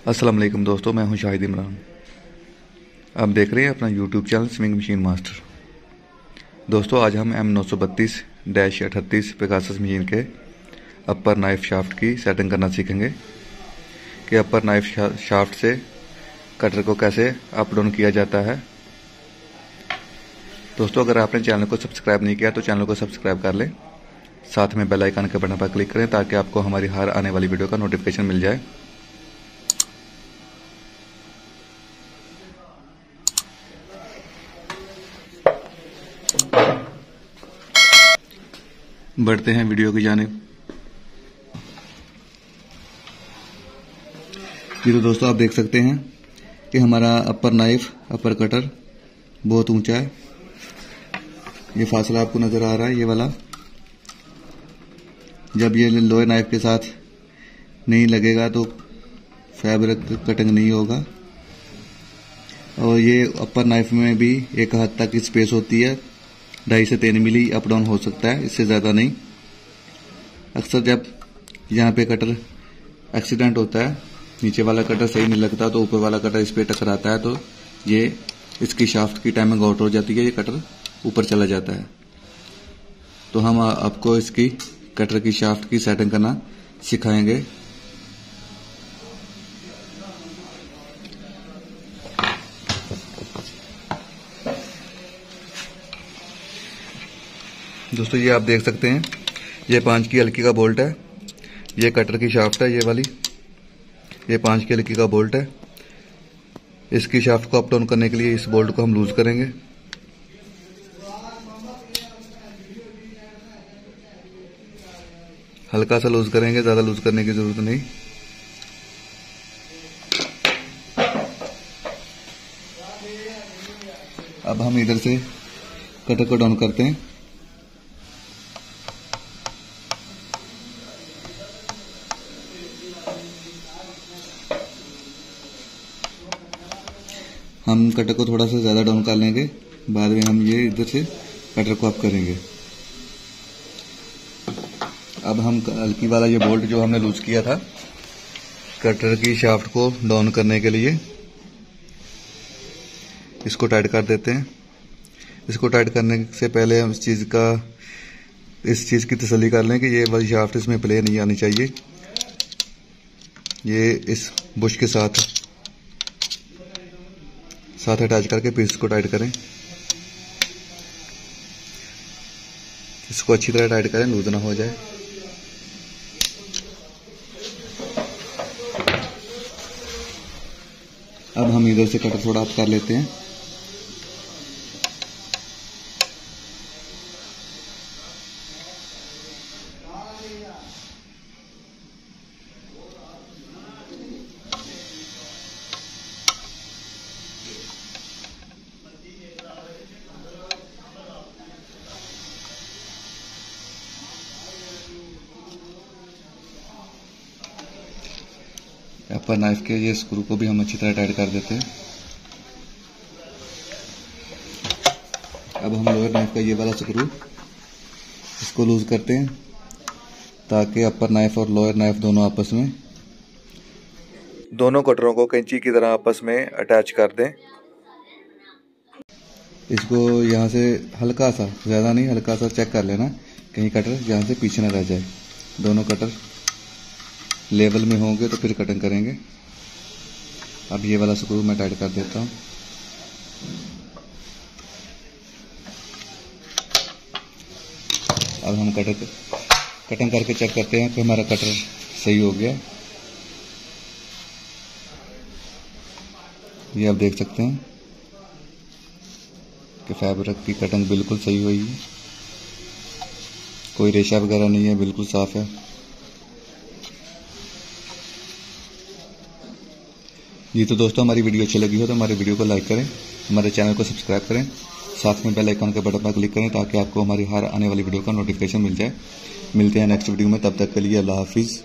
अस्सलाम वालेकुम दोस्तों, मैं हूं शाहिद इमरान। आप देख रहे हैं अपना YouTube channel swing machine master. दोस्तों आज हम M932-38 पेगासस मशीन के अपर नाइफ शाफ्ट की सेटिंग करना सीखेंगे कि अपर नाइफ शाफ्ट से कटर को कैसे अप डाउन किया जाता है। दोस्तों अगर आपने चैनल को सब्सक्राइब नहीं किया तो चैनल को सब्सक्राइब कर लें, साथ में बेल आइकन के बटन पर क्लिक करें ताकि आपको हमारी हर आने वाली वीडियो का नोटिफिकेशन मिल जाए। बढ़ते हैं वीडियो की जानिब। जी तो दोस्तों आप देख सकते हैं कि हमारा अपर नाइफ अपर कटर बहुत ऊंचा है। ये फासला आपको नजर आ रहा है, ये वाला। जब ये लोअर नाइफ के साथ नहीं लगेगा तो फैब्रिक कटिंग नहीं होगा। और ये अपर नाइफ में भी एक हद तक स्पेस होती है, 2.5 से 3 मिली अप डाउन हो सकता है, इससे ज़्यादा नहीं। अक्सर जब यहाँ पे कटर एक्सीडेंट होता है, नीचे वाला कटर सही नहीं लगता तो ऊपर वाला कटर इस पे टकराता है तो ये इसकी शाफ्ट की टाइमिंग आउट हो जाती है, ये कटर ऊपर चला जाता है। तो हम आपको इसकी कटर की शाफ्ट की सेटिंग करना सिखाएंगे। दोस्तों ये आप देख सकते हैं, ये 5 की हल्की का बोल्ट है, ये कटर की शाफ्ट है, ये वाली, ये 5 की हल्की का बोल्ट है। इसकी शाफ्ट को अप डाउन करने के लिए इस बोल्ट को हम लूज करेंगे। हल्का सा लूज करेंगे, ज्यादा लूज करने की जरूरत नहीं। अब हम इधर से कटर को डाउन करते हैं। हम कटर को थोड़ा सा ज़्यादा डाउन कर लेंगे, बाद में हम ये इधर से कटर को अप करेंगे। अब हम हल्की वाला ये बोल्ट जो हमने लूज किया था कटर की शाफ्ट को डाउन करने के लिए, इसको टाइट कर देते हैं। इसको टाइट करने से पहले हम इस चीज़ की तसल्ली कर लें कि ये वाली शाफ्ट इसमें प्ले नहीं आनी चाहिए। ये इस बुश के साथ अटैच करके फिर इसको टाइट करें। इसको अच्छी तरह टाइट करें, लूज ना हो जाए। अब हम इधर से कटर थोड़ा अप कर लेते हैं। अपर नाइफ के ये स्क्रू को भी हम अच्छी तरह टाइट कर देते हैं। अब हम लोअर नाइफ का ये वाला स्क्रू इसको लूज करते हैं ताकि अपर नाइफ और लोअर नाइफ दोनों आपस में, दोनों कटरों को कैंची की तरह आपस में अटैच कर दें। इसको यहाँ से हल्का सा, ज़्यादा नहीं, हल्का सा चेक कर लेना कहीं कटर यहाँ से पीछे ना रह जाए। दोनों कटर लेवल में होंगे तो फिर कटिंग करेंगे। अब ये वाला स्क्रू मैं टाइट कर देता हूँ। अब हम कटिंग करके चेक करते हैं कि हमारा कटर सही हो गया। ये आप देख सकते हैं कि फैब्रिक की कटिंग बिल्कुल सही हुई है, कोई रेशा वगैरह नहीं है, बिल्कुल साफ है। जी तो दोस्तों हमारी वीडियो अच्छी लगी हो तो हमारी वीडियो को लाइक करें, हमारे चैनल को सब्सक्राइब करें, साथ में बेल आइकन के बटन पर क्लिक करें ताकि आपको हमारी हर आने वाली वीडियो का नोटिफिकेशन मिल जाए। मिलते हैं नेक्स्ट वीडियो में, तब तक के लिए अल्लाह हाफिज़।